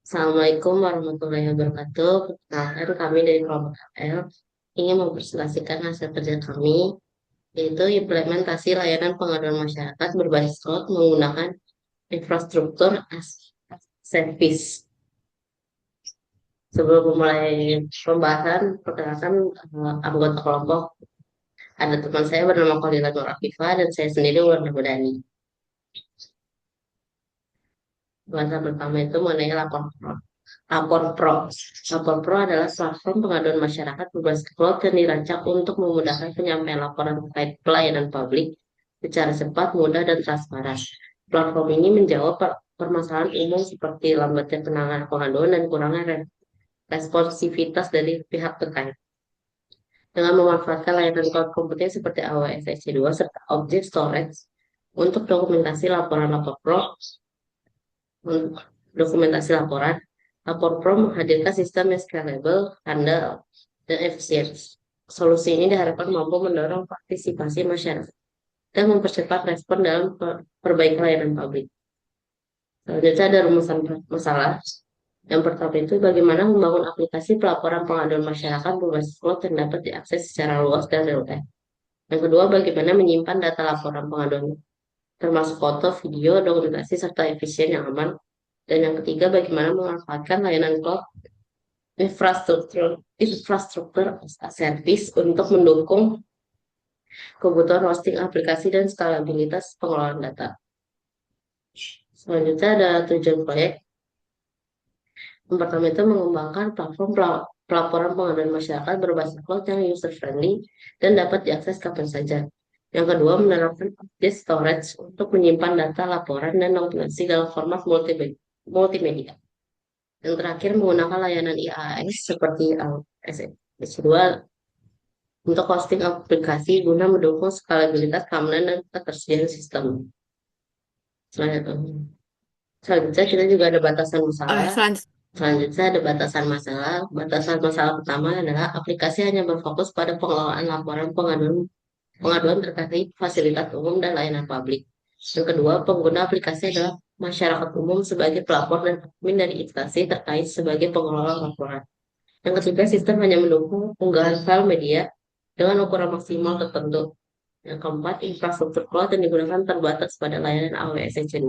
Assalamualaikum warahmatullahi wabarakatuh. Perkenalkan kami dari kelompok KL ingin mempresentasikan hasil kerja kami, yaitu implementasi layanan pengaduan masyarakat berbasis cloud menggunakan infrastruktur as service. Sebelum memulai pembahasan, perkenalkan anggota kelompok. Ada teman saya bernama Khalila Nur Afifah dan saya sendiri Warna Budani. Bahasan pertama itu mengenai lapor pro. Lapor Pro. Lapor Pro adalah platform pengaduan masyarakat berbasis cloud yang dirancang untuk memudahkan penyampaian laporan terkait pelayanan publik secara cepat, mudah, dan transparan. Platform ini menjawab permasalahan umum seperti lambatnya penanganan pengaduan dan kurangnya responsivitas dari pihak terkait. Dengan memanfaatkan layanan cloud computing seperti AWS EC2 serta object storage untuk dokumentasi laporan lapor pro, untuk dokumentasi laporan, Lapor Pro menghadirkan sistem yang scalable, handal, dan efisien. Solusi ini diharapkan mampu mendorong partisipasi masyarakat dan mempercepat respon dalam perbaikan layanan publik. Selanjutnya ada rumusan masalah. Yang pertama itu bagaimana membangun aplikasi pelaporan pengaduan masyarakat berbasis cloud yang dapat diakses secara luas dan real time. Yang kedua, bagaimana menyimpan data laporan pengaduan termasuk foto, video, dokumentasi, serta efisien yang aman. Dan yang ketiga, bagaimana memanfaatkan layanan cloud infrastruktur infrastruktur as a service untuk mendukung kebutuhan hosting aplikasi dan skalabilitas pengelolaan data. Selanjutnya ada tujuan proyek. Yang pertama itu mengembangkan platform pelaporan pengaduan masyarakat berbasis cloud yang user friendly dan dapat diakses kapan saja. Yang kedua, menerapkan object storage untuk menyimpan data laporan dan dokumentasi dalam format multimedia. Yang terakhir, menggunakan layanan IaaS seperti S2 untuk hosting aplikasi guna mendukung skalabilitas keamanan dan ketersediaan sistem. Selanjutnya, selanjutnya kita juga ada batasan masalah. Selanjutnya, Selanjutnya ada batasan masalah. Batasan masalah pertama adalah aplikasi hanya berfokus pada pengelolaan laporan pengaduan terkait fasilitas umum dan layanan publik. Yang kedua, pengguna aplikasi adalah masyarakat umum sebagai pelapor dan admin dari instansi terkait sebagai pengelola laporan. Yang ketiga, sistem hanya mendukung unggahan file media dengan ukuran maksimal tertentu. Yang keempat, infrastruktur cloud yang digunakan terbatas pada layanan AWS EC2.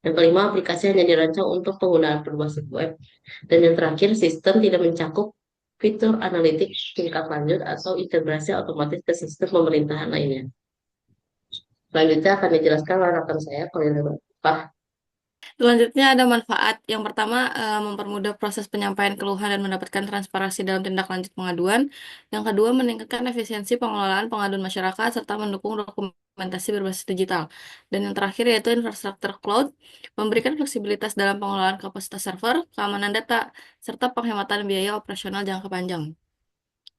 Yang kelima, aplikasi hanya dirancang untuk penggunaan berbasis web. Dan yang terakhir, sistem tidak mencakup fitur analitik tingkat lanjut atau integrasi otomatis ke sistem pemerintahan lainnya. Selanjutnya akan dijelaskan oleh rekan saya, kalau Pak. selanjutnya ada manfaat. Yang pertama, mempermudah proses penyampaian keluhan dan mendapatkan transparansi dalam tindak lanjut pengaduan. Yang kedua, meningkatkan efisiensi pengelolaan pengaduan masyarakat serta mendukung dokumentasi berbasis digital. Dan yang terakhir yaitu infrastruktur cloud, memberikan fleksibilitas dalam pengelolaan kapasitas server, keamanan data, serta penghematan biaya operasional jangka panjang.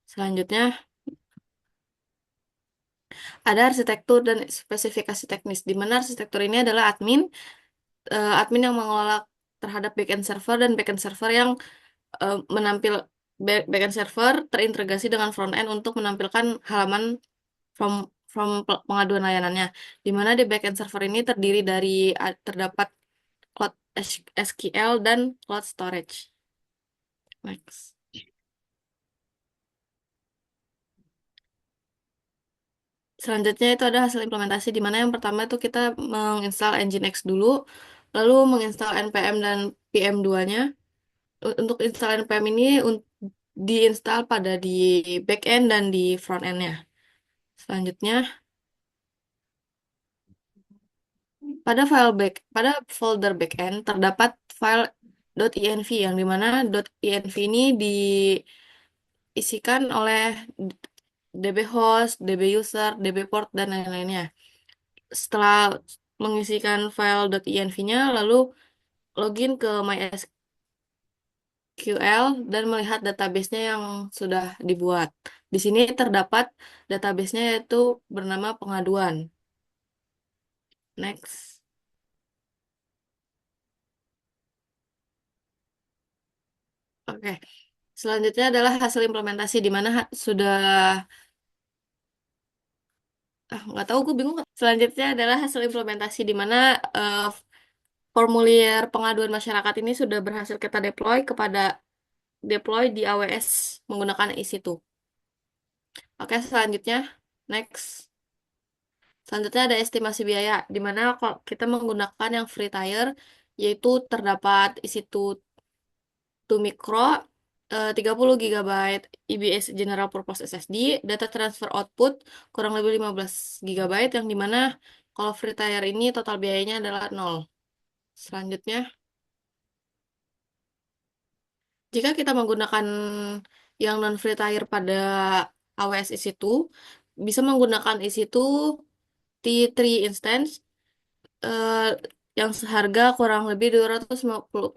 Selanjutnya, ada arsitektur dan spesifikasi teknis, di mana arsitektur ini adalah admin yang mengelola terhadap backend server dan backend server yang menampil backend server terintegrasi dengan frontend untuk menampilkan halaman from pengaduan layanannya. Di mana di backend server ini terdiri dari terdapat cloud SQL dan cloud storage. Next. Selanjutnya itu ada hasil implementasi di mana yang pertama itu kita menginstal Nginx dulu, lalu menginstal npm dan PM2-nya. Untuk install npm ini diinstal pada di backend dan di frontend-nya. Selanjutnya, pada folder backend terdapat file .env yang dimana .env ini diisikan oleh dbhost, dbuser, dbport, dan lain-lainnya. Setelah mengisikan file .env-nya, lalu login ke MySQL dan melihat database-nya yang sudah dibuat. Di sini terdapat database-nya yaitu bernama pengaduan. Next. Oke. Selanjutnya adalah hasil implementasi di mana sudah nggak tahu gue bingung. Selanjutnya adalah hasil implementasi di mana formulir pengaduan masyarakat ini sudah berhasil kita deploy di AWS menggunakan EC2. Oke, selanjutnya next. Selanjutnya ada estimasi biaya, di mana kalau kita menggunakan yang free tier, yaitu terdapat EC2 to micro, 30 GB IBS General Purpose SSD, data transfer output kurang lebih 15 GB, yang dimana kalau free tier ini total biayanya adalah 0. Selanjutnya, jika kita menggunakan yang non free tier pada AWS EC2, bisa menggunakan EC2 T3 instance, eh, yang seharga kurang lebih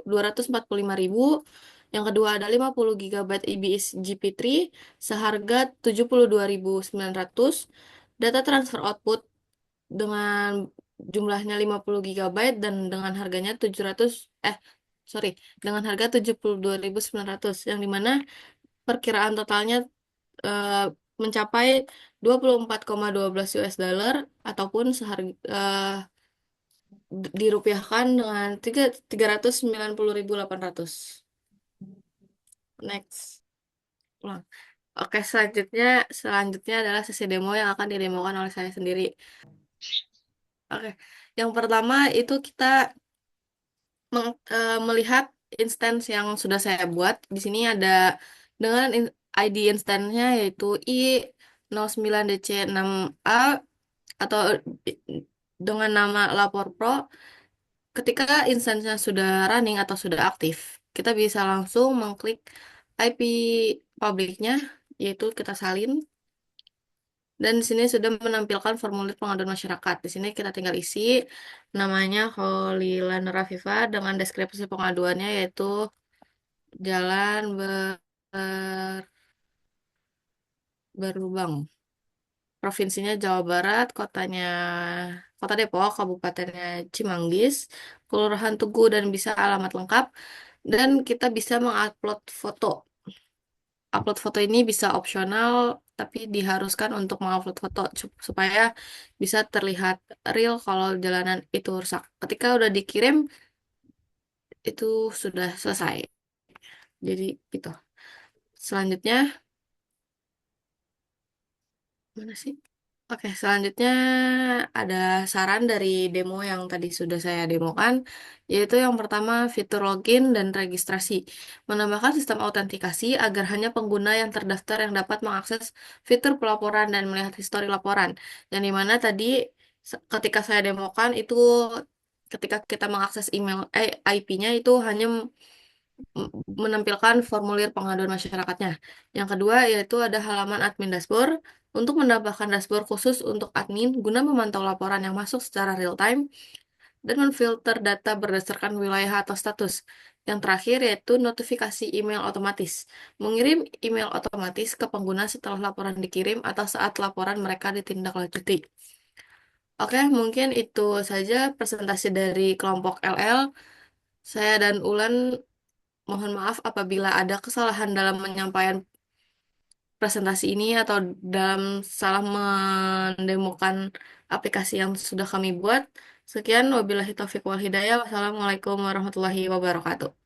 245.000. Yang kedua ada 50 GB IBS GP3 seharga 72.900. Data transfer output dengan jumlahnya 50 GB dan dengan harganya 700 sorry, dengan harga 72.900, yang dimana perkiraan totalnya eh, mencapai 24,12 US dollar ataupun dirupiahkan dengan 390.800. Next. Ulang. Oke, selanjutnya adalah sesi demo yang akan didemokan oleh saya sendiri. Oke, yang pertama itu kita melihat instance yang sudah saya buat. Di sini ada dengan ID instance-nya yaitu I09DC6A atau dengan nama Lapor Pro. Ketika instansinya sudah running atau sudah aktif, kita bisa langsung mengklik IP publiknya, yaitu kita salin. Dan di sini sudah menampilkan formulir pengaduan masyarakat. Di sini kita tinggal isi namanya Holilan Rafifa dengan deskripsi pengaduannya yaitu Jalan Berlubang. Provinsinya Jawa Barat, Kota Depok, Kabupatennya Cimanggis, Kelurahan Tugu, dan bisa alamat lengkap. Dan kita bisa mengupload foto. Upload foto ini bisa opsional, tapi diharuskan untuk mengupload foto supaya bisa terlihat real kalau jalanan itu rusak. Ketika udah dikirim, itu sudah selesai. Jadi gitu. Selanjutnya, mana sih? Oke, selanjutnya ada saran dari demo yang tadi sudah saya demokan, yaitu yang pertama fitur login dan registrasi. Menambahkan sistem autentikasi agar hanya pengguna yang terdaftar yang dapat mengakses fitur pelaporan dan melihat histori laporan. Yang dimana tadi ketika saya demokan itu ketika kita mengakses email IP-nya itu hanya menampilkan formulir pengaduan masyarakatnya. Yang kedua yaitu ada halaman admin dashboard untuk menambahkan dashboard khusus untuk admin guna memantau laporan yang masuk secara real time dan memfilter data berdasarkan wilayah atau status. Yang terakhir yaitu notifikasi email otomatis. Mengirim email otomatis ke pengguna setelah laporan dikirim atau saat laporan mereka ditindaklanjuti. Oke, mungkin itu saja presentasi dari kelompok LL. Saya dan Ulan mohon maaf apabila ada kesalahan dalam menyampaikan presentasi ini atau dalam salah mendemokan aplikasi yang sudah kami buat. Sekian, wabillahi taufiq wal hidayah. Wassalamualaikum warahmatullahi wabarakatuh.